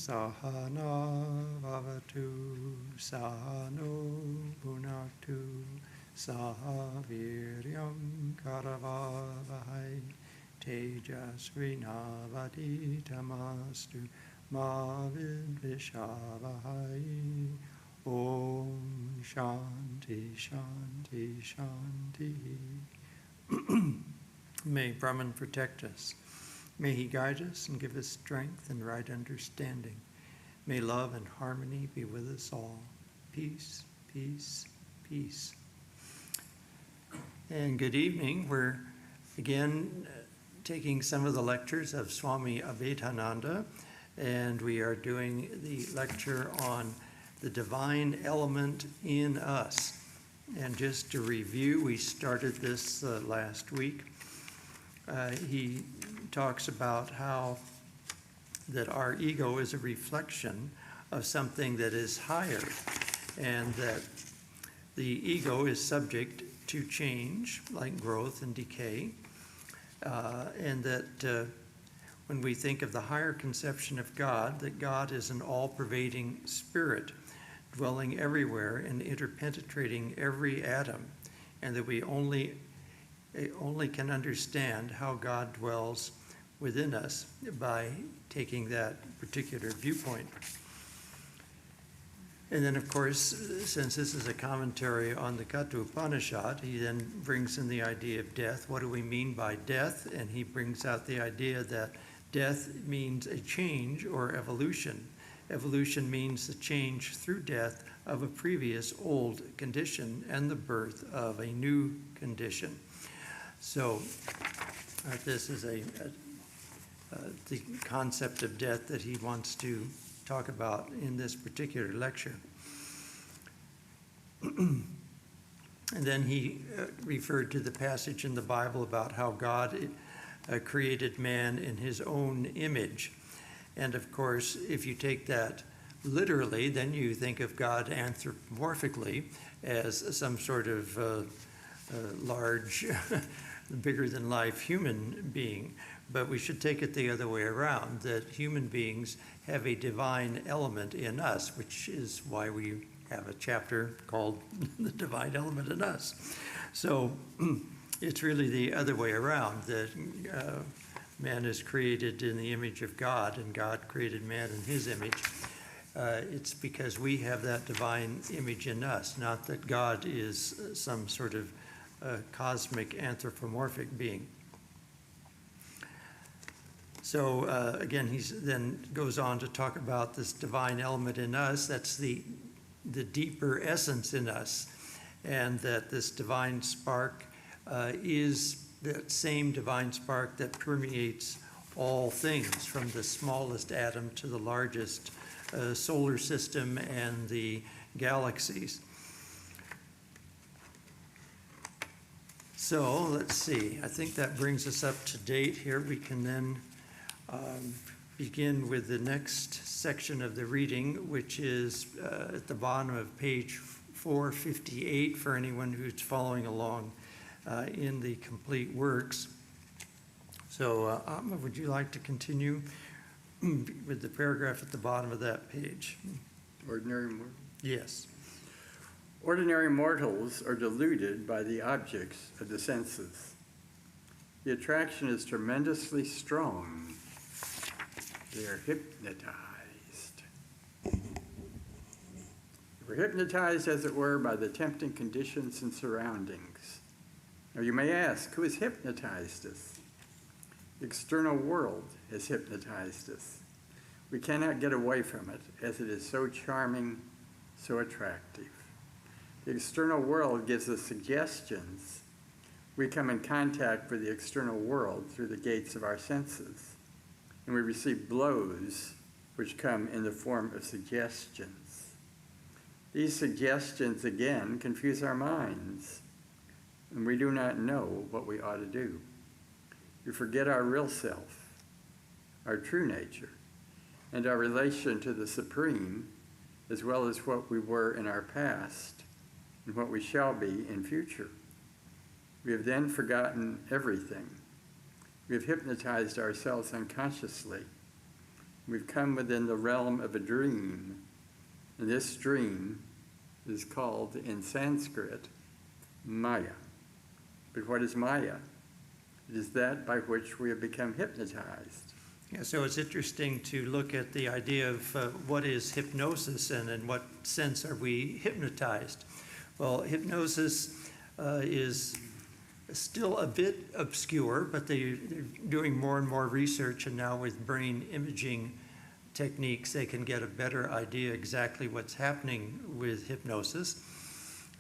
Sahana Vavatu Sahano Bhunaktu Saha Viryam Karavavahai Tejasvinavati Tamastu Ma Vidvishavahai. Om Shanti Shanti Shanti. May Brahman protect us. May he guide us and give us strength and right understanding. May love and harmony be with us all. Peace, peace, peace. And good evening. We're again taking some of the lectures of Swami Abhedananda, and we are doing the lecture on the divine element in us. And just to review, we started this last week. He talks about how that our ego is a reflection of something that is higher, and that the ego is subject to change, like growth and decay, and that when we think of the higher conception of God, that God is an all-pervading spirit, dwelling everywhere and interpenetrating every atom, and that we only can understand how God dwells within us by taking that particular viewpoint. And then, of course, since this is a commentary on the Katha Upanishad, he then brings in the idea of death. What do we mean by death? And he brings out the idea that death means a change or evolution. Evolution means the change through death of a previous old condition and the birth of a new condition. So this is the concept of death that he wants to talk about in this particular lecture. And then he referred to the passage in the Bible about how God created man in his own image. And of course, if you take that literally, then you think of God anthropomorphically as some sort of large, bigger-than-life human being. But we should take it the other way around, that human beings have a divine element in us, which is why we have a chapter called The Divine Element in Us. So it's really the other way around, that man is created in the image of God, and God created man in his image. It's because we have that divine image in us, not that God is some sort of cosmic anthropomorphic being. So again, he then goes on to talk about this divine element in us. That's the deeper essence in us, and that this divine spark is that same divine spark that permeates all things, from the smallest atom to the largest solar system and the galaxies. So let's see, I think that brings us up to date here. We can then begin with the next section of the reading, which is at the bottom of page 458 for anyone who's following along in the complete works. So Atma, would you like to continue with the paragraph at the bottom of that page? Ordinary mortal? Yes. Ordinary mortals are deluded by the objects of the senses. The attraction is tremendously strong. They are hypnotized. We're hypnotized, as it were, by the tempting conditions and surroundings. Now you may ask, who has hypnotized us? The external world has hypnotized us. We cannot get away from it, as it is so charming, so attractive. The external world gives us suggestions. We come in contact with the external world through the gates of our senses, and we receive blows which come in the form of suggestions. These suggestions, again, confuse our minds, and we do not know what we ought to do. We forget our real self, our true nature, and our relation to the Supreme, as well as what we were in our past and what we shall be in future. We have then forgotten everything. We have hypnotized ourselves unconsciously. we've come within the realm of a dream. And this dream is called in Sanskrit Maya. But what is Maya? It is that by which we have become hypnotized. Yeah, so it's interesting to look at the idea of what is hypnosis and in what sense are we hypnotized. Well, hypnosis is still a bit obscure, but they're doing more and more research, and now with brain imaging techniques, they can get a better idea exactly what's happening with hypnosis.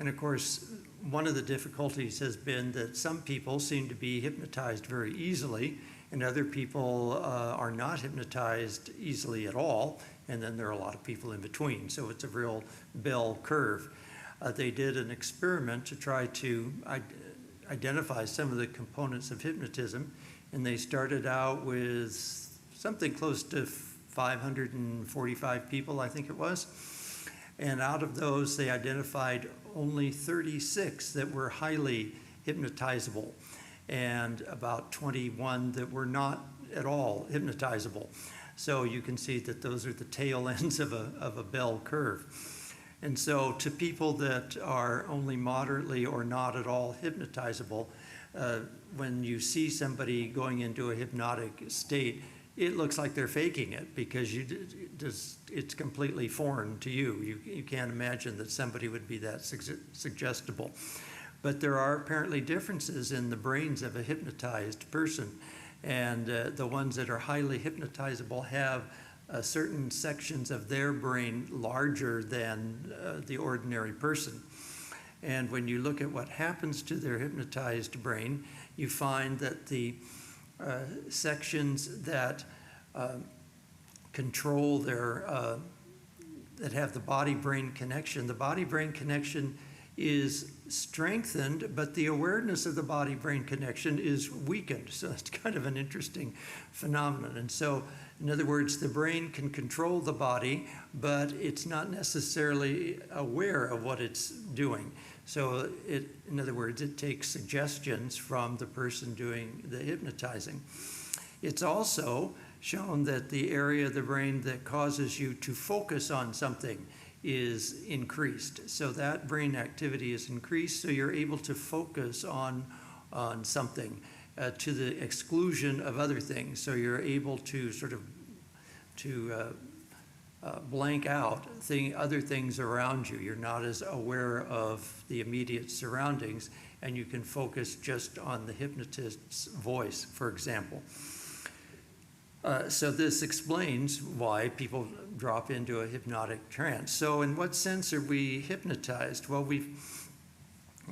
And of course, one of the difficulties has been that some people seem to be hypnotized very easily, and other people are not hypnotized easily at all, and then there are a lot of people in between. So it's a real bell curve. They did an experiment to try to identify some of the components of hypnotism, and they started out with something close to 545 people, I think it was. And out of those, they identified only 36 that were highly hypnotizable, and about 21 that were not at all hypnotizable. So you can see that those are the tail ends of a bell curve. And so to people that are only moderately or not at all hypnotizable, when you see somebody going into a hypnotic state, it looks like they're faking it, because it's completely foreign to you. You can't imagine that somebody would be that suggestible. But there are apparently differences in the brains of a hypnotized person, and the ones that are highly hypnotizable have certain sections of their brain larger than the ordinary person. And when you look at what happens to their hypnotized brain, you find that the sections that control their, that have the body-brain connection, the body-brain connection is strengthened, but the awareness of the body-brain connection is weakened. So it's kind of an interesting phenomenon. And so, in other words, the brain can control the body, but it's not necessarily aware of what it's doing. So in other words, it takes suggestions from the person doing the hypnotizing. It's also shown that the area of the brain that causes you to focus on something is increased. So that brain activity is increased, so you're able to focus on something to the exclusion of other things. So you're able to sort of blank out other things around you. You're not as aware of the immediate surroundings, and you can focus just on the hypnotist's voice, for example. So this explains why people drop into a hypnotic trance. So in what sense are we hypnotized? Well,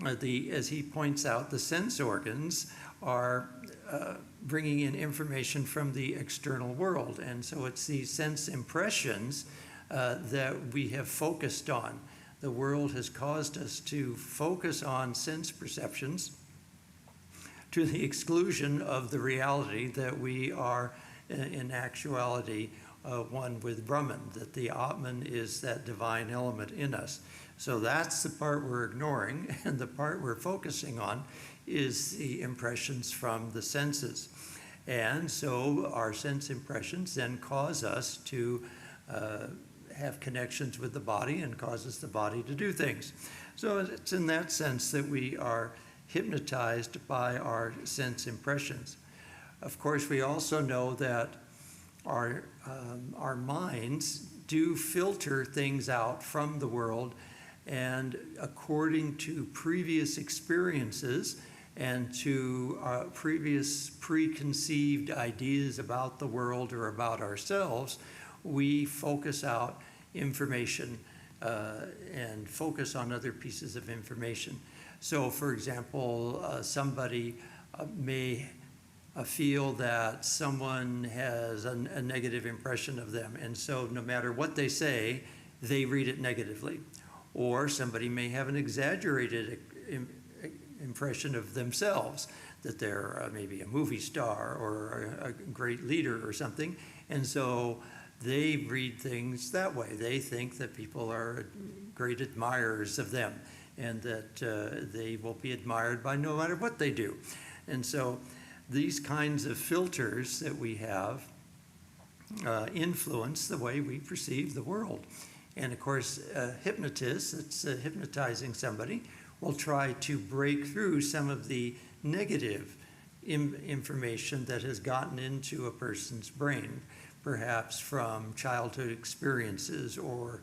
as he points out, the sense organs are bringing in information from the external world. And so it's these sense impressions that we have focused on. The world has caused us to focus on sense perceptions to the exclusion of the reality that we are in actuality one with Brahman, that the Atman is that divine element in us. So that's the part we're ignoring, and the part we're focusing on is the impressions from the senses. And so our sense impressions then cause us to have connections with the body and causes the body to do things. So it's in that sense that we are hypnotized by our sense impressions. Of course, we also know that our minds do filter things out from the world, and according to previous experiences and to previous preconceived ideas about the world or about ourselves, we focus out information and focus on other pieces of information. So, for example, somebody may feel that someone has a negative impression of them, and so no matter what they say, they read it negatively. Or somebody may have an exaggerated impression of themselves, that they're maybe a movie star or a great leader or something, and so they read things that way. They think that people are great admirers of them, and that they will be admired by no matter what they do. And so these kinds of filters that we have influence the way we perceive the world. And of course, a hypnotist that's hypnotizing somebody will try to break through some of the negative information that has gotten into a person's brain, perhaps from childhood experiences or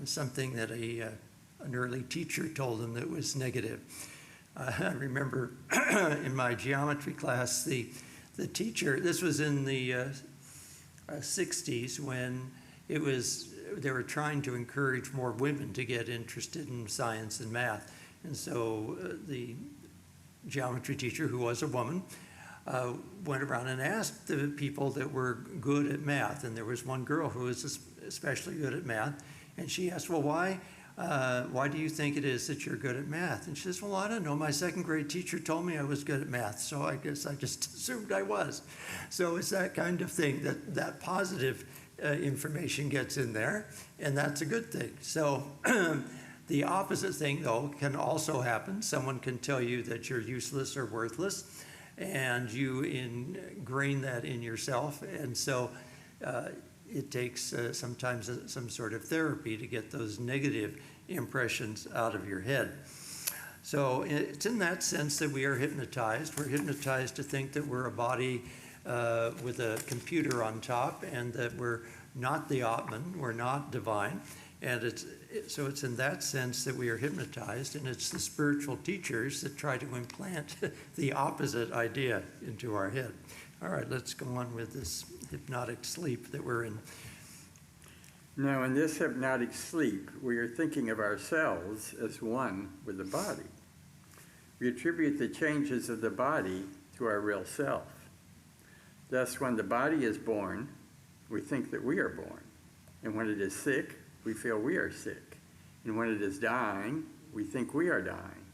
something that an early teacher told them that was negative. I remember in my geometry class, the teacher, this was in the 60s when they were trying to encourage more women to get interested in science and math. And so the geometry teacher, who was a woman, went around and asked the people that were good at math. And there was one girl who was especially good at math. And she asked, well, why do you think it is that you're good at math? And she says, well, I don't know. My second grade teacher told me I was good at math, so I guess I just assumed I was. So it's that kind of thing, that positive information gets in there, and that's a good thing. So the opposite thing, though, can also happen. Someone can tell you that you're useless or worthless, and you ingrain that in yourself. And so it takes sometimes some sort of therapy to get those negative impressions out of your head. So it's in that sense that we are hypnotized. We're hypnotized to think that we're a body with a computer on top, and that we're not the Atman, we're not divine. And so it's in that sense that we are hypnotized, and it's the spiritual teachers that try to implant the opposite idea into our head. All right, let's go on with this hypnotic sleep that we're in. Now, in this hypnotic sleep, we are thinking of ourselves as one with the body. We attribute the changes of the body to our real self. Thus, when the body is born, we think that we are born. And when it is sick, we feel we are sick. And when it is dying, we think we are dying.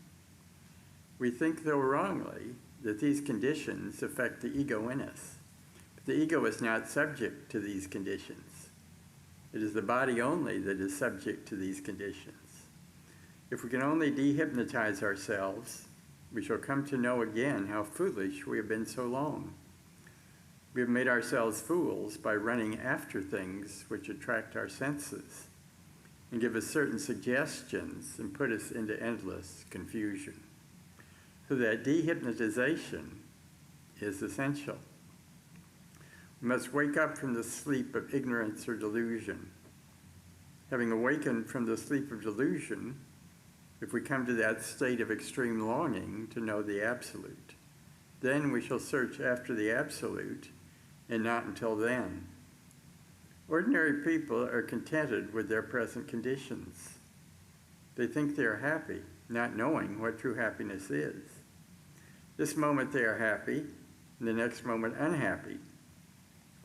We think, though wrongly, that these conditions affect the ego in us. But the ego is not subject to these conditions. It is the body only that is subject to these conditions. If we can only dehypnotize ourselves, we shall come to know again how foolish we have been so long. We have made ourselves fools by running after things which attract our senses and give us certain suggestions and put us into endless confusion. So that dehypnotization is essential. We must wake up from the sleep of ignorance or delusion. Having awakened from the sleep of delusion, if we come to that state of extreme longing to know the Absolute, then we shall search after the Absolute, and not until then. Ordinary people are contented with their present conditions. They think they are happy, not knowing what true happiness is. This moment they are happy, and the next moment unhappy.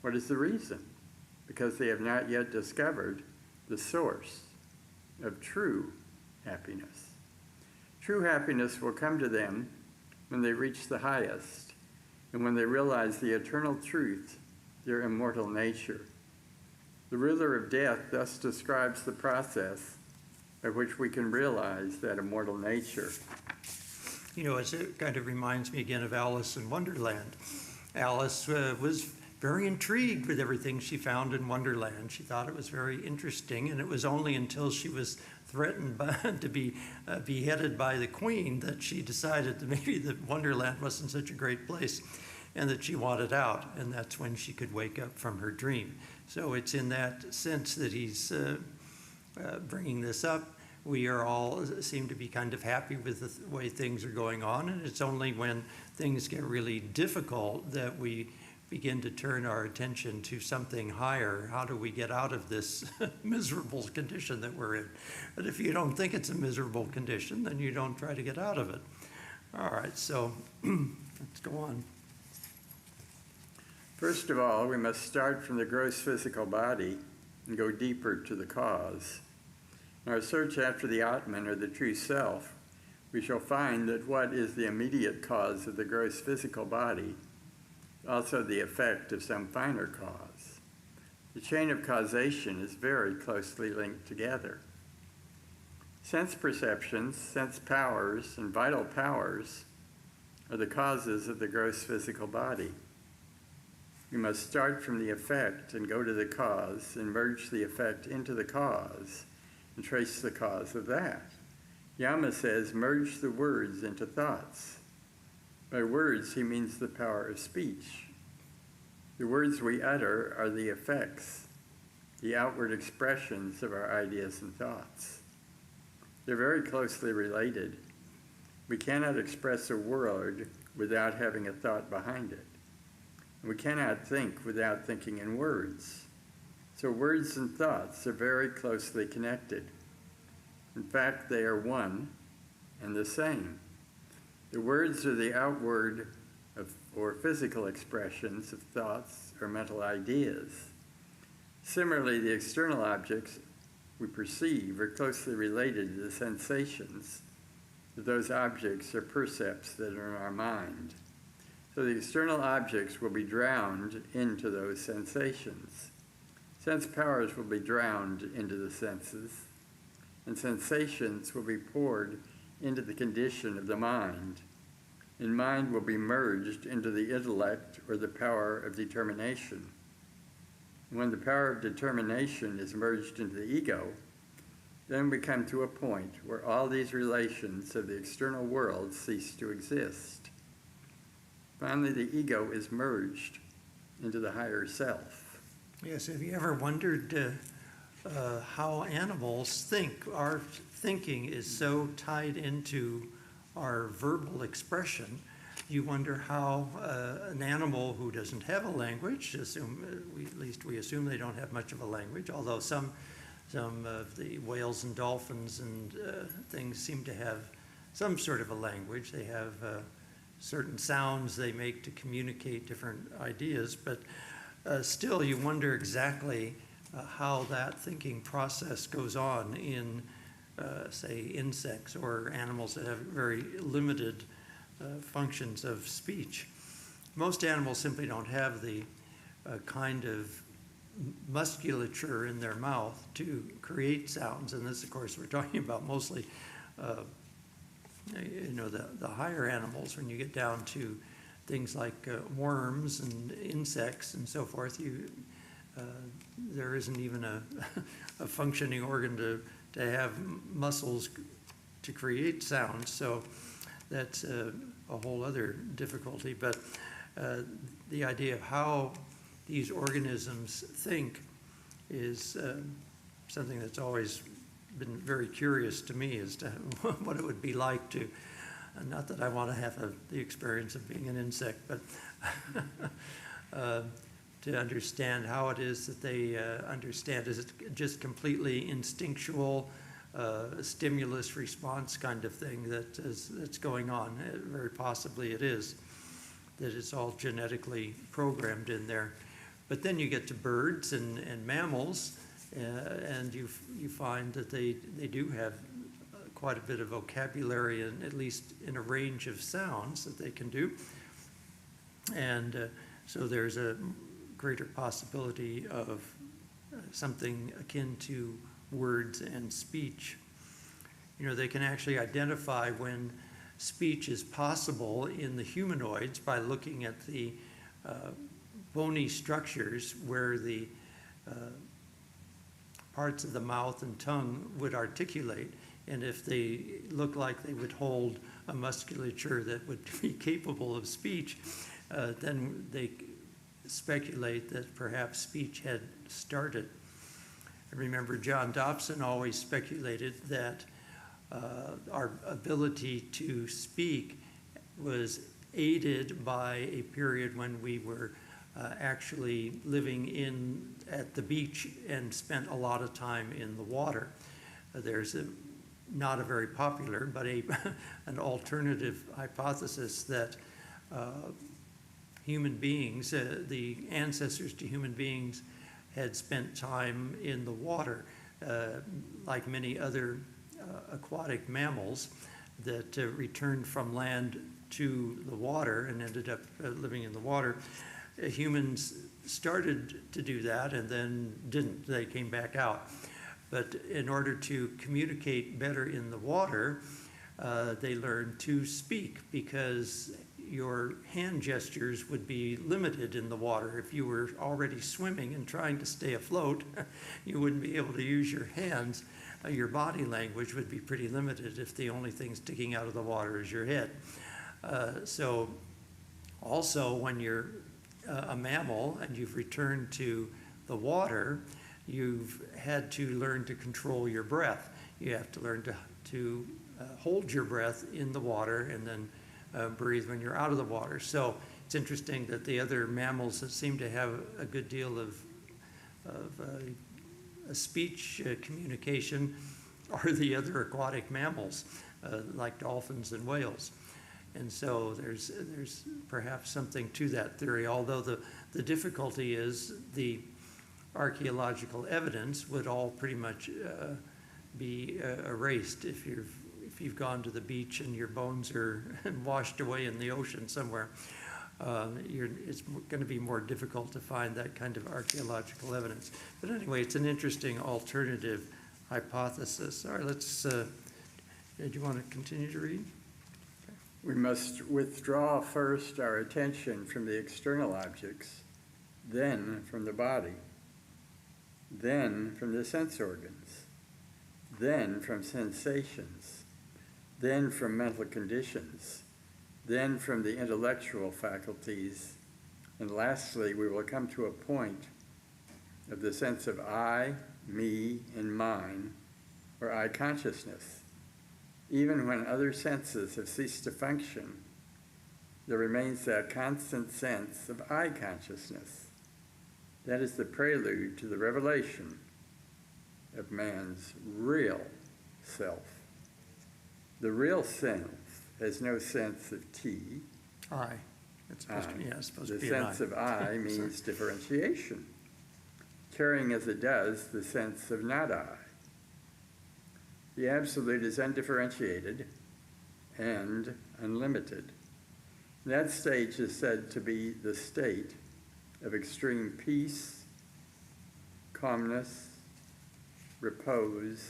What is the reason? Because they have not yet discovered the source of true happiness. True happiness will come to them when they reach the highest, and when they realize the eternal truth, their immortal nature. The ruler of death thus describes the process by which we can realize that immortal nature. You know, it kind of reminds me again of Alice in Wonderland. Alice was very intrigued with everything she found in Wonderland. She thought it was very interesting, and it was only until she was threatened to be beheaded by the queen that she decided that maybe that Wonderland wasn't such a great place and that she wanted out, and that's when she could wake up from her dream. So it's in that sense that he's bringing this up. We are all seem to be kind of happy with the way things are going on, and it's only when things get really difficult that we begin to turn our attention to something higher. How do we get out of this miserable condition that we're in? But if you don't think it's a miserable condition, then you don't try to get out of it. All right, so let's go on. First of all, we must start from the gross physical body and go deeper to the cause. In our search after the Atman, or the true self, we shall find that what is the immediate cause of the gross physical body, also the effect of some finer cause. The chain of causation is very closely linked together. Sense perceptions, sense powers, and vital powers are the causes of the gross physical body. You must start from the effect and go to the cause and merge the effect into the cause and trace the cause of that. Yama says, merge the words into thoughts. By words, he means the power of speech. The words we utter are the effects, the outward expressions of our ideas and thoughts. They're very closely related. We cannot express a word without having a thought behind it. We cannot think without thinking in words. So words and thoughts are very closely connected. In fact, they are one and the same. The words are the outward or physical expressions of thoughts or mental ideas. Similarly, the external objects we perceive are closely related to the sensations that those objects are percepts that are in our mind. So the external objects will be drowned into those sensations. Sense powers will be drowned into the senses, and sensations will be poured into the condition of the mind, and mind will be merged into the intellect or the power of determination. When the power of determination is merged into the ego, then we come to a point where all these relations of the external world cease to exist. Finally, the ego is merged into the higher self. Yes, have you ever wondered how animals think? Our thinking is so tied into our verbal expression. You wonder how an animal who doesn't have a language, at least we assume they don't have much of a language, although some of the whales and dolphins and things seem to have some sort of a language. They have certain sounds they make to communicate different ideas, but still you wonder exactly how that thinking process goes on in, say, insects or animals that have very limited functions of speech. Most animals simply don't have the kind of musculature in their mouth to create sounds, and this, of course, we're talking about mostly the higher animals. When you get down to things like worms and insects and so forth, there isn't even a functioning organ to have muscles to create sounds. So that's a whole other difficulty. But the idea of how these organisms think is something that's always been very curious to me as to what it would be like to, not that I want to have the experience of being an insect, but to understand how it is that they understand. Is it just completely instinctual, stimulus response kind of thing that's going on? Very possibly it is, that it's all genetically programmed in there. But then you get to birds and mammals, and you find that they do have quite a bit of vocabulary, and at least in a range of sounds that they can do. And so there's a greater possibility of something akin to words and speech. They can actually identify when speech is possible in the humanoids by looking at the bony structures where the parts of the mouth and tongue would articulate. And if they look like they would hold a musculature that would be capable of speech, then they speculate that perhaps speech had started. I remember John Dobson always speculated that our ability to speak was aided by a period when we were actually living at the beach and spent a lot of time in the water. There's not a very popular, but an alternative hypothesis that human beings, the ancestors to human beings, had spent time in the water, like many other aquatic mammals that returned from land to the water and ended up living in the water. Humans started to do that and then didn't. They came back out. But in order to communicate better in the water, they learned to speak, because your hand gestures would be limited in the water. If you were already swimming and trying to stay afloat, you wouldn't be able to use your hands. Your body language would be pretty limited if the only thing sticking out of the water is your head. So also when you're a mammal and you've returned to the water, you've had to learn to control your breath. You have to learn to hold your breath in the water and then breathe when you're out of the water. So it's interesting that the other mammals that seem to have a good deal of speech communication are the other aquatic mammals, like dolphins and whales. And so there's perhaps something to that theory, although the difficulty is the archaeological evidence would all pretty much be erased if you've gone to the beach and your bones are washed away in the ocean somewhere. It's going to be more difficult to find that kind of archaeological evidence. But anyway, it's an interesting alternative hypothesis. All right, let's, do you want to continue to read? We must withdraw first our attention from the external objects, then from the body, then from the sense organs, then from sensations, then from mental conditions, then from the intellectual faculties, and lastly, we will come to a point of the sense of I, me, and mine, or I consciousness. Even when other senses have ceased to function, there remains that constant sense of I consciousness. That is the prelude to the revelation of man's real self. The real self has no sense of T. I. It's supposed to be, yeah, it's supposed to The be an I. sense of I means differentiation, carrying as it does the sense of not I. The absolute is undifferentiated and unlimited. That stage is said to be the state of extreme peace, calmness, repose,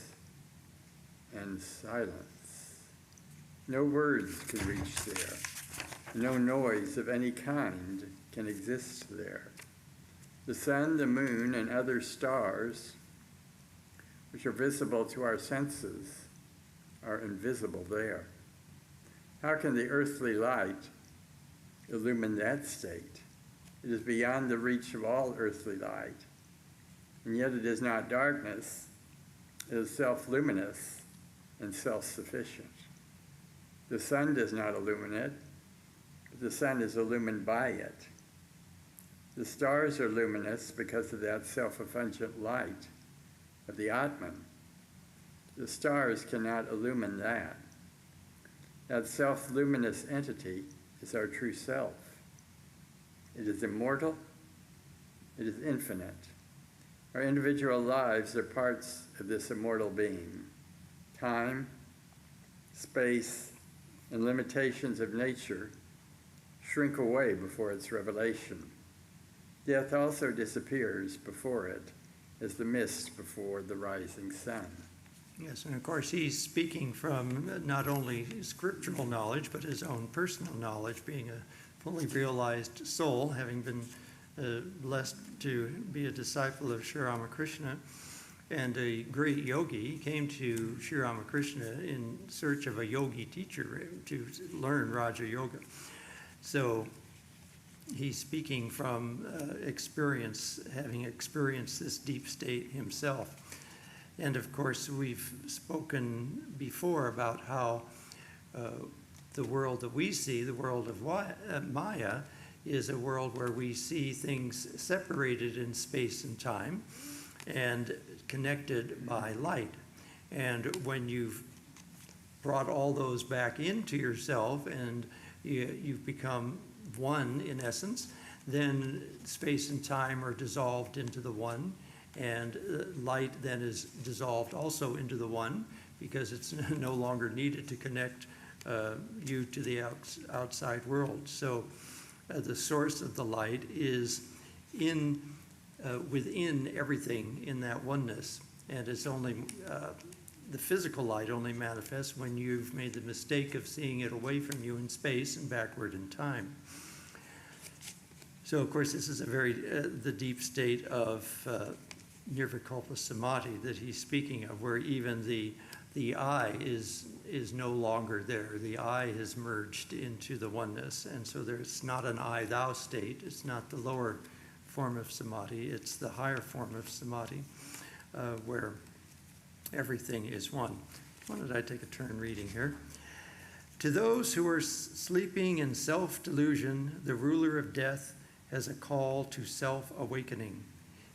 and silence. No words can reach there. No noise of any kind can exist there. The sun, the moon, and other stars, which are visible to our senses, are invisible there. How can the earthly light illumine that state? It is beyond the reach of all earthly light, and yet it is not darkness. It is self-luminous and self-sufficient. The sun does not illumine it, but the sun is illumined by it. The stars are luminous because of that self-effulgent light of the Atman. The stars cannot illumine that. That self-luminous entity is our true self. It is immortal. It is infinite. Our individual lives are parts of this immortal being. Time, space, and limitations of nature shrink away before its revelation. Death also disappears before it, as the mist before the rising sun. Yes, and of course he's speaking from not only scriptural knowledge, but his own personal knowledge, being a fully realized soul, having been blessed to be a disciple of Sri Ramakrishna and a great yogi. He came to Sri Ramakrishna in search of a yogi teacher to learn Raja Yoga. So he's speaking from experience, having experienced this deep state himself. And of course, we've spoken before about how the world that we see, the world of Maya, is a world where we see things separated in space and time and connected by light. And when you've brought all those back into yourself and you've become one in essence, then space and time are dissolved into the one, and light then is dissolved also into the one, because it's no longer needed to connect you to the outside world. So the source of the light is within everything in that oneness, and it's only the physical light only manifests when you've made the mistake of seeing it away from you in space and backward in time. So, of course, this is the deep state of nirvikalpa samadhi that he's speaking of, where even the I is no longer there. The I has merged into the oneness, and so there's not an I-thou state. It's not the lower form of samadhi. It's the higher form of samadhi, where everything is one. Why don't I take a turn reading here? To those who are sleeping in self-delusion, the ruler of death has a call to self-awakening.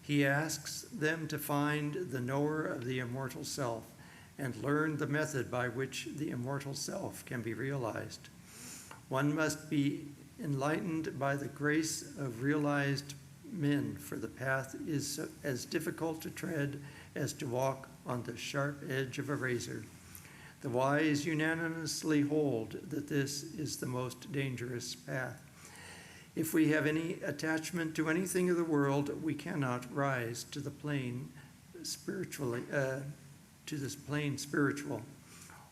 He asks them to find the knower of the immortal self and learn the method by which the immortal self can be realized. One must be enlightened by the grace of realized men, for the path is as difficult to tread as to walk on the sharp edge of a razor. The wise unanimously hold that this is the most dangerous path. If we have any attachment to anything of the world, we cannot rise to the plane spiritually, to this plane spiritual.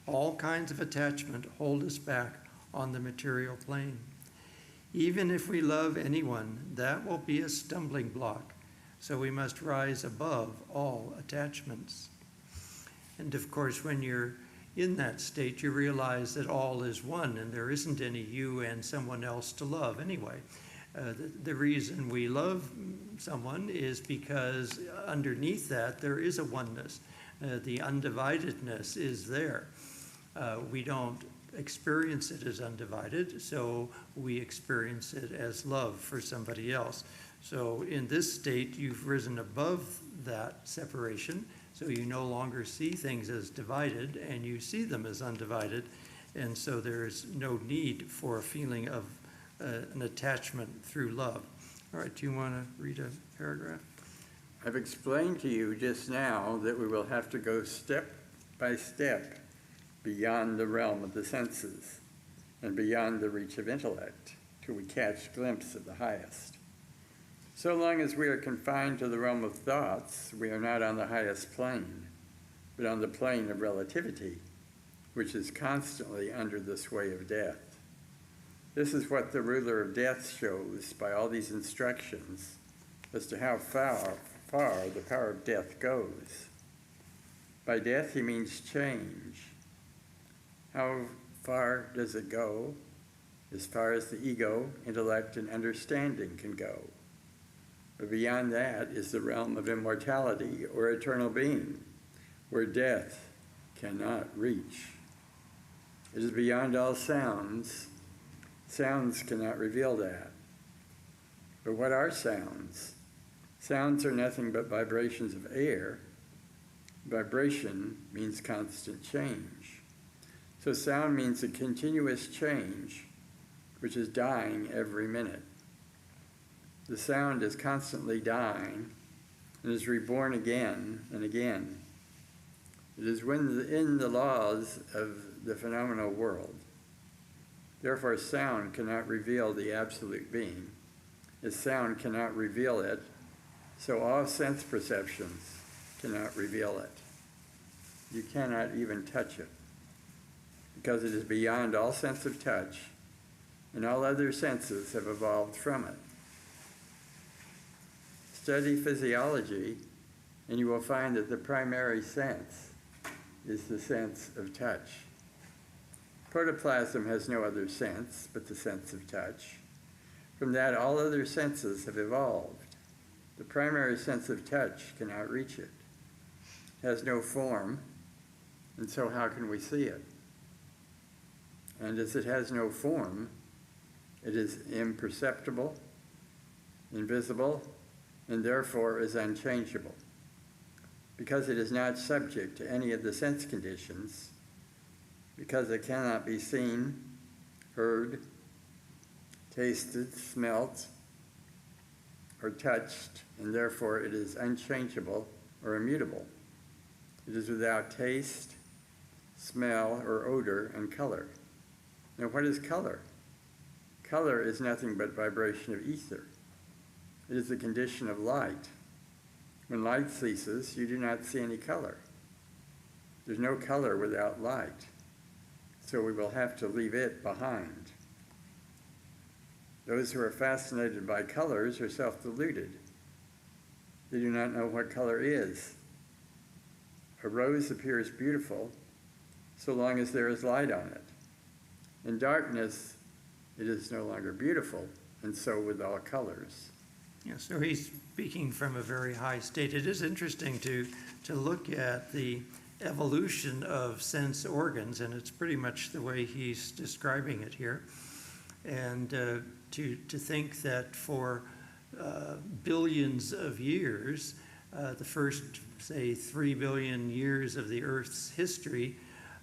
All kinds of attachment hold us back on the material plane. Even if we love anyone, that will be a stumbling block. So we must rise above all attachments. And of course, when you're in that state, you realize that all is one and there isn't any you and someone else to love anyway. The reason we love someone is because underneath that there is a oneness. The undividedness is there. We don't experience it as undivided, so we experience it as love for somebody else. So in this state, you've risen above that separation, so you no longer see things as divided, and you see them as undivided, and so there is no need for a feeling of an attachment through love. All right, do you want to read a paragraph? I've explained to you just now that we will have to go step by step beyond the realm of the senses and beyond the reach of intellect till we catch a glimpse of the highest. So long as we are confined to the realm of thoughts, we are not on the highest plane, but on the plane of relativity, which is constantly under the sway of death. This is what the ruler of death shows by all these instructions as to how far the power of death goes. By death, he means change. How far does it go? As far as the ego, intellect, and understanding can go. But beyond that is the realm of immortality or eternal being, where death cannot reach. It is beyond all sounds. Sounds cannot reveal that. But what are sounds? Sounds are nothing but vibrations of air. Vibration means constant change. So sound means a continuous change, which is dying every minute. The sound is constantly dying and is reborn again and again. It is in the laws of the phenomenal world. Therefore, sound cannot reveal the absolute being, as sound cannot reveal it, so all sense perceptions cannot reveal it. You cannot even touch it, because it is beyond all sense of touch, and all other senses have evolved from it. Study physiology, and you will find that the primary sense is the sense of touch. Protoplasm has no other sense but the sense of touch. From that, all other senses have evolved. The primary sense of touch cannot reach it. It has no form, and so how can we see it? And as it has no form, it is imperceptible, invisible, and therefore is unchangeable. Because it is not subject to any of the sense conditions, because it cannot be seen, heard, tasted, smelt, or touched, and therefore it is unchangeable or immutable. It is without taste, smell, or odor, and color. Now, what is color? Color is nothing but vibration of ether. It is the condition of light. When light ceases, you do not see any color. There's no color without light, so we will have to leave it behind. Those who are fascinated by colors are self-deluded. They do not know what color is. A rose appears beautiful so long as there is light on it. In darkness, it is no longer beautiful, and so with all colors. Yeah, so he's speaking from a very high state. It is interesting to look at the evolution of sense organs, and it's pretty much the way he's describing it here. And to think that for billions of years, the first, say, 3 billion years of the Earth's history,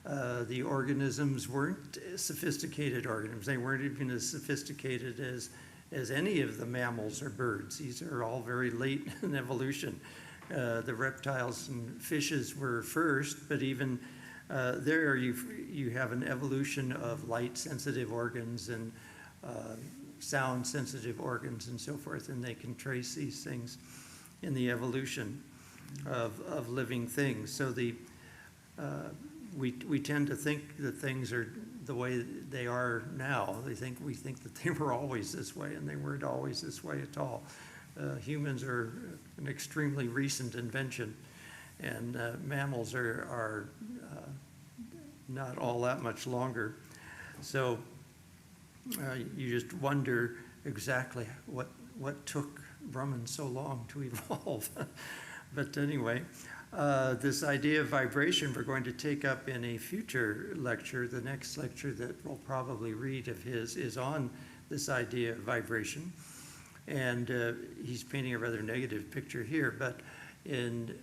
the organisms weren't sophisticated organisms. They weren't even as sophisticated as any of the mammals or birds. These are all very late in evolution. The reptiles and fishes were first, but even there you have an evolution of light-sensitive organs and sound-sensitive organs and so forth, and they can trace these things in the evolution of living things. So we tend to think that things are the way they are now. We think that they were always this way, and they weren't always this way at all. Humans are an extremely recent invention, and mammals are not all that much longer. So you just wonder exactly what took Brahman so long to evolve. But anyway, this idea of vibration we're going to take up in a future lecture. The next lecture that we'll probably read of his is on this idea of vibration. And he's painting a rather negative picture here, but in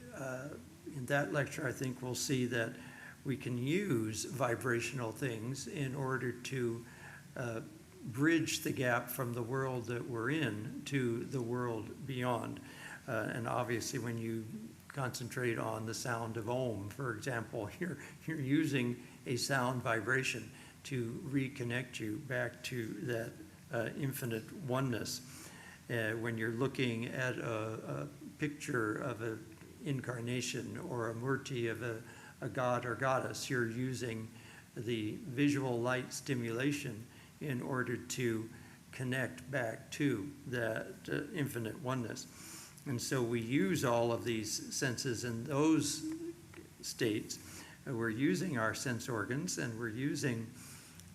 that lecture I think we'll see that we can use vibrational things in order to bridge the gap from the world that we're in to the world beyond. And obviously when you concentrate on the sound of Om, for example, you're using a sound vibration to reconnect you back to that infinite oneness. When you're looking at a picture of an incarnation or a murti of a god or goddess, you're using the visual light stimulation in order to connect back to that infinite oneness. And so we use all of these senses in those states. We're using our sense organs, and we're using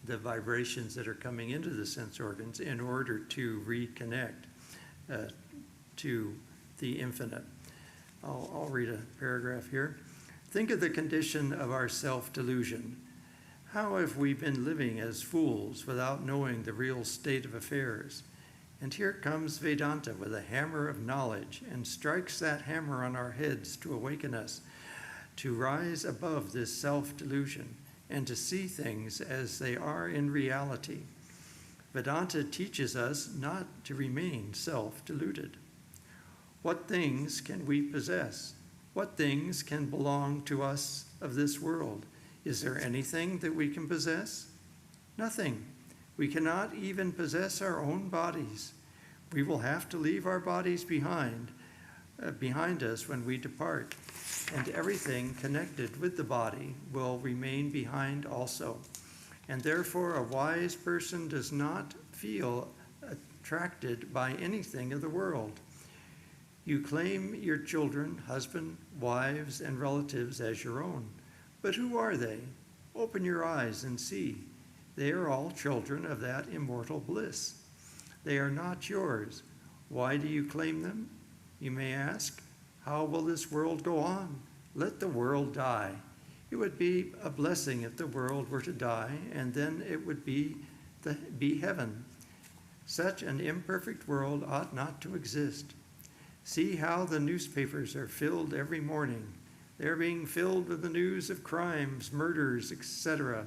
the vibrations that are coming into the sense organs in order to reconnect to the infinite. I'll read a paragraph here. Think of the condition of our self-delusion. How have we been living as fools without knowing the real state of affairs? And here comes Vedanta with a hammer of knowledge and strikes that hammer on our heads to awaken us, to rise above this self-delusion and to see things as they are in reality. Vedanta teaches us not to remain self-deluded. What things can we possess? What things can belong to us of this world? Is there anything that we can possess? Nothing. We cannot even possess our own bodies. We will have to leave our bodies behind us when we depart, and everything connected with the body will remain behind also. And therefore, a wise person does not feel attracted by anything of the world. You claim your children, husband, wives, and relatives as your own. But who are they? Open your eyes and see. They are all children of that immortal bliss. They are not yours. Why do you claim them? You may ask, how will this world go on? Let the world die. It would be a blessing if the world were to die, and then it would be heaven. Such an imperfect world ought not to exist. See how the newspapers are filled every morning. They're being filled with the news of crimes, murders, etc.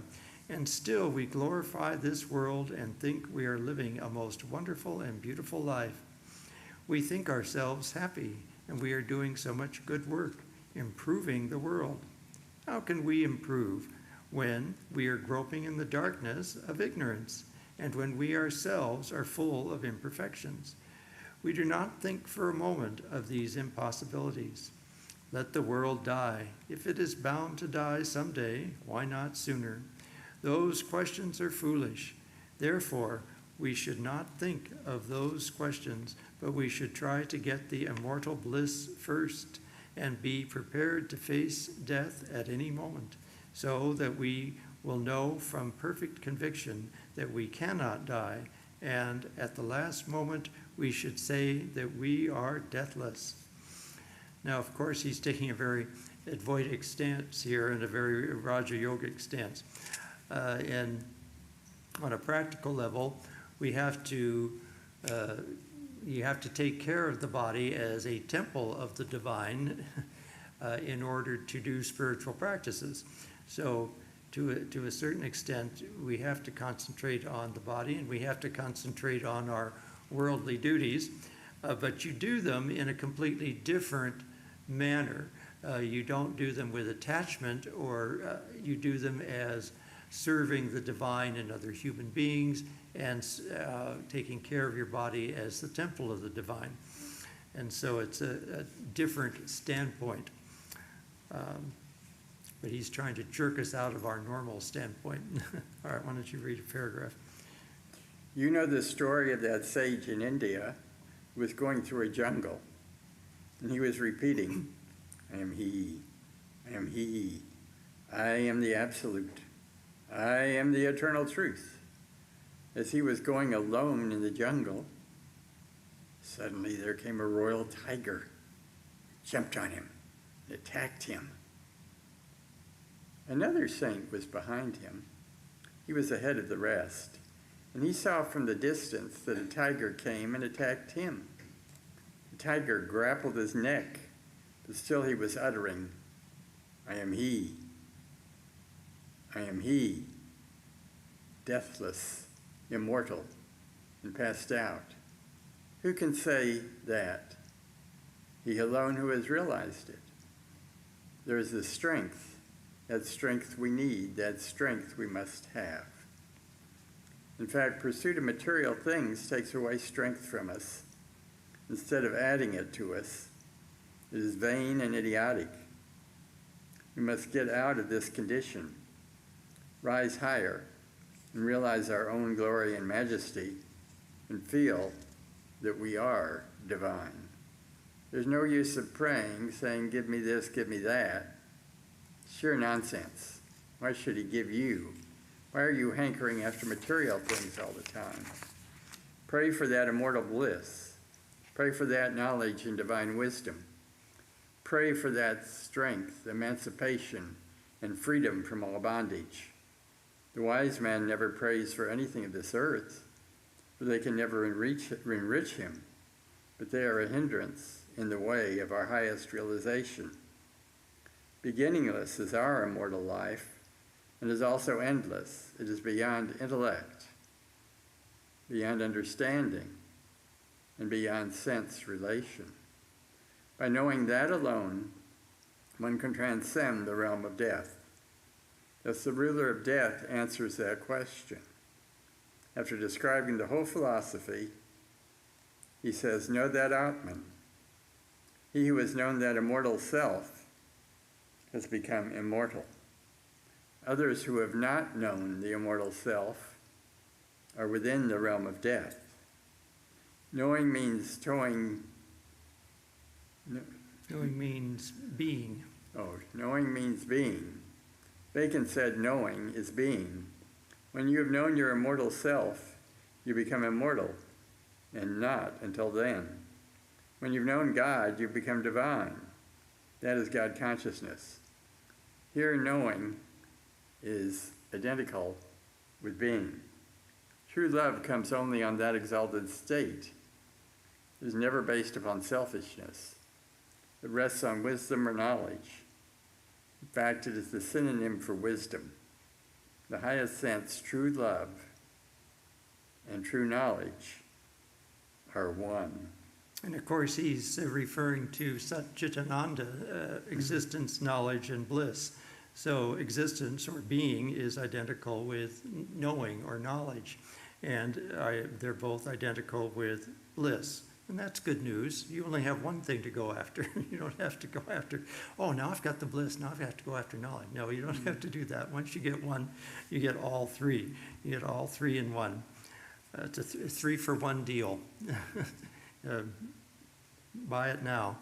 And still we glorify this world and think we are living a most wonderful and beautiful life. We think ourselves happy, and we are doing so much good work, improving the world. How can we improve when we are groping in the darkness of ignorance, and when we ourselves are full of imperfections? We do not think for a moment of these impossibilities. Let the world die. If it is bound to die someday, why not sooner? Those questions are foolish. Therefore, we should not think of those questions, but we should try to get the immortal bliss first and be prepared to face death at any moment, so that we will know from perfect conviction that we cannot die, and at the last moment we should say that we are deathless. Now, of course, he's taking a very Advaitic stance here and a very Raja Yogic stance. And on a practical level, we have to, you have to take care of the body as a temple of the divine in order to do spiritual practices. So to a certain extent, we have to concentrate on the body and we have to concentrate on our worldly duties, but you do them in a completely different manner. You don't do them with attachment, or you do them as serving the divine and other human beings, and taking care of your body as the temple of the divine. And so it's a different standpoint. But he's trying to jerk us out of our normal standpoint. All right, why don't you read a paragraph? You know the story of that sage in India who was going through a jungle, and he was repeating, I am he, I am he, I am the absolute, I am the eternal truth. As he was going alone in the jungle, suddenly there came a royal tiger, jumped on him, attacked him. Another saint was behind him. He was ahead of the rest, and he saw from the distance that a tiger came and attacked him. The tiger grappled his neck, but still he was uttering, I am he, I am he, deathless, immortal, and passed out. Who can say that? He alone who has realized it. There is the strength, that strength we need, that strength we must have. In fact, pursuit of material things takes away strength from us. Instead of adding it to us, it is vain and idiotic. We must get out of this condition, rise higher, and realize our own glory and majesty, and feel that we are divine. There's no use of praying, saying, give me this, give me that. Sheer nonsense. Why should he give you? Why are you hankering after material things all the time? Pray for that immortal bliss. Pray for that knowledge and divine wisdom. Pray for that strength, emancipation, and freedom from all bondage. The wise man never prays for anything of this earth, for they can never enrich him, but they are a hindrance in the way of our highest realization. Beginningless is our immortal life, and is also endless. It is beyond intellect, beyond understanding, and beyond sense relation. By knowing that alone, one can transcend the realm of death. Thus the ruler of death answers that question. After describing the whole philosophy, he says, know that Atman. He who has known that immortal self has become immortal. Others who have not known the immortal self are within the realm of death. Knowing means towing. Knowing means being. Oh, knowing means being. Bacon said knowing is being. When you have known your immortal self, you become immortal, and not until then. When you've known God, you become divine. That is God consciousness. Here, knowing is identical with being. True love comes only on that exalted state. It is never based upon selfishness. It rests on wisdom or knowledge. In fact, it is the synonym for wisdom. The highest sense, true love and true knowledge are one. And of course, he's referring to Satchitananda, existence, knowledge, and bliss. So existence or being is identical with knowing or knowledge. And they're both identical with bliss. And that's good news. You only have one thing to go after. You don't have to go after, oh, now I've got the bliss, now I have to go after knowledge. No, you don't have to do that. Once you get one, you get all three. You get all three in one. It's a 3-for-1 deal. Buy it now.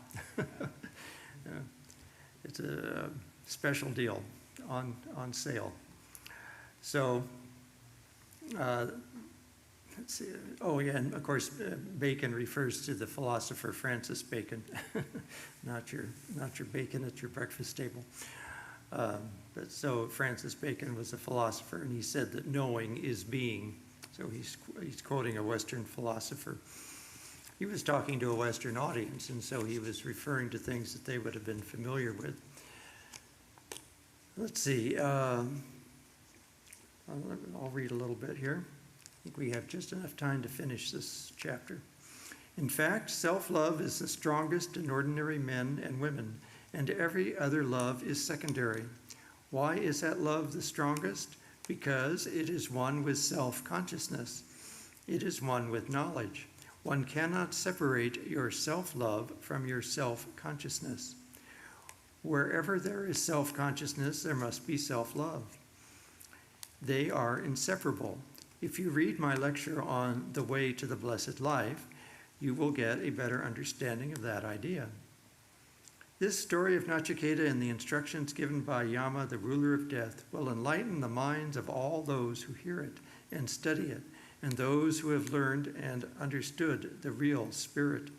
It's a special deal on sale. So, let's see. Oh, yeah, and of course, Bacon refers to the philosopher Francis Bacon, not your bacon at your breakfast table. But so Francis Bacon was a philosopher, and he said that knowing is being. So he's quoting a Western philosopher. He was talking to a Western audience, and so he was referring to things that they would have been familiar with. Let's see. I'll read a little bit here. I think we have just enough time to finish this chapter. In fact, self-love is the strongest in ordinary men and women, and every other love is secondary. Why is that love the strongest? Because it is one with self-consciousness. It is one with knowledge. One cannot separate your self-love from your self-consciousness. Wherever there is self-consciousness, there must be self-love. They are inseparable. If you read my lecture on the way to the blessed life, you will get a better understanding of that idea. This story of Nachiketa and the instructions given by Yama, the ruler of death, will enlighten the minds of all those who hear it and study it, and those who have learned and understood the real spirit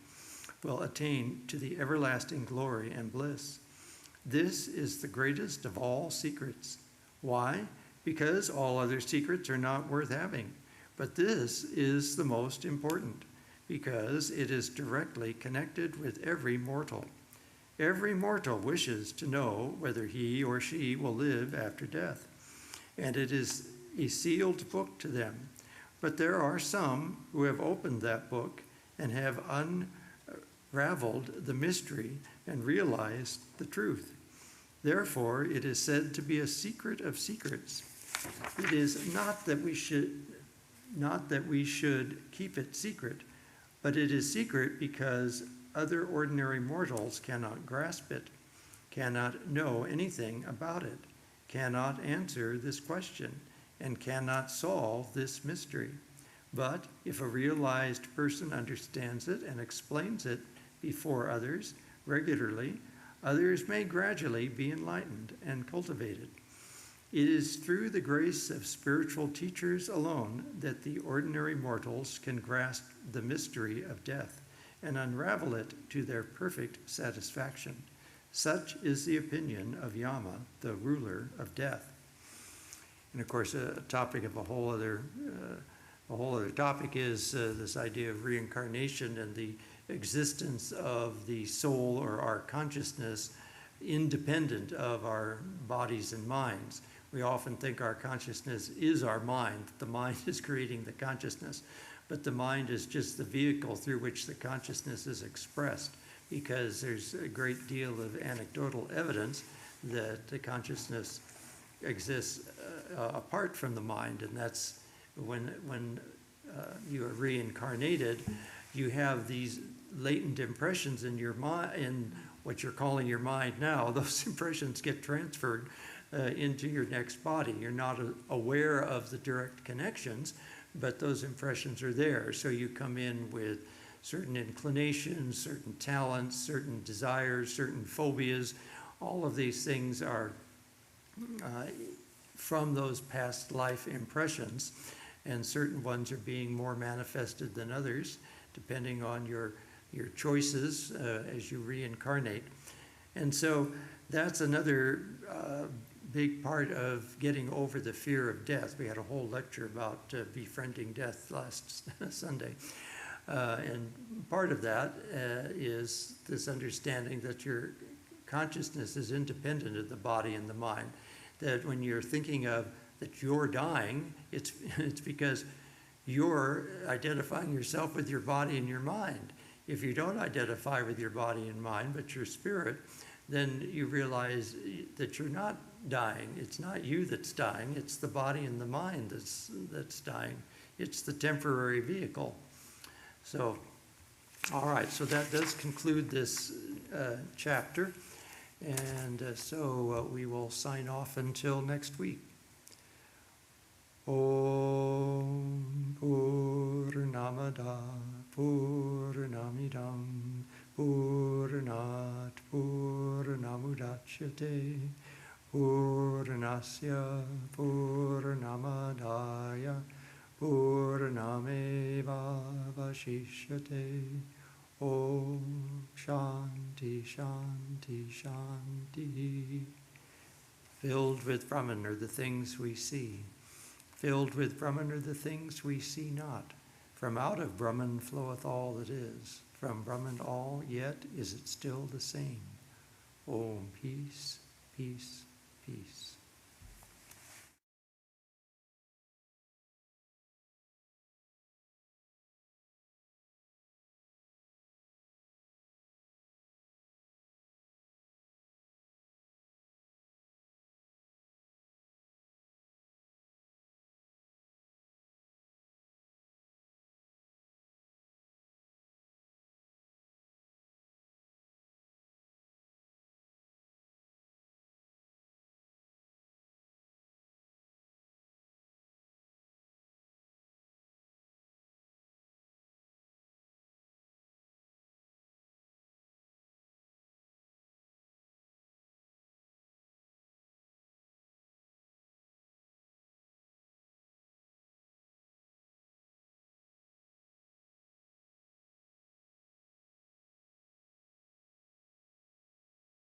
will attain to the everlasting glory and bliss. This is the greatest of all secrets. Why? Because all other secrets are not worth having. But this is the most important, because it is directly connected with every mortal. Every mortal wishes to know whether he or she will live after death, and it is a sealed book to them. But there are some who have opened that book and have unraveled the mystery and realized the truth. Therefore, it is said to be a secret of secrets. It is not that we should keep it secret, but it is secret because other ordinary mortals cannot grasp it, cannot know anything about it, cannot answer this question, and cannot solve this mystery. But if a realized person understands it and explains it before others regularly, others may gradually be enlightened and cultivated. It is through the grace of spiritual teachers alone that the ordinary mortals can grasp the mystery of death and unravel it to their perfect satisfaction. Such is the opinion of Yama, the ruler of death. And of course, a topic of a whole other topic is this idea of reincarnation and the existence of the soul or our consciousness independent of our bodies and minds. We often think our consciousness is our mind. The mind is creating the consciousness, but the mind is just the vehicle through which the consciousness is expressed, because there's a great deal of anecdotal evidence that the consciousness exists apart from the mind, and that's when you are reincarnated, you have these latent impressions in your mind, in what you're calling your mind now. Those impressions get transferred into your next body. You're not aware of the direct connections, but those impressions are there. So you come in with certain inclinations, certain talents, certain desires, certain phobias. All of these things are from those past life impressions, and certain ones are being more manifested than others, depending on your choices as you reincarnate. And so that's another big part of getting over the fear of death. We had a whole lecture about befriending death last Sunday. And part of that is this understanding that your consciousness is independent of the body and the mind. That when you're thinking of that you're dying, it's because you're identifying yourself with your body and your mind. If you don't identify with your body and mind, but your spirit, then you realize that you're not dying. It's not you that's dying. It's the body and the mind that's dying. It's the temporary vehicle. So All right, so that does conclude this chapter. And so we will sign off until next week. Om Purnamada Purnamidam Purnat Purnamudachyate Purnasya Purnamadaya Purnameva Vashishyate. Om Shanti Shanti Shanti. Filled with Brahman are the things we see. Filled with Brahman are the things we see not. From out of Brahman floweth all that is. From Brahman all, yet is it still the same. Om, peace, peace, peace.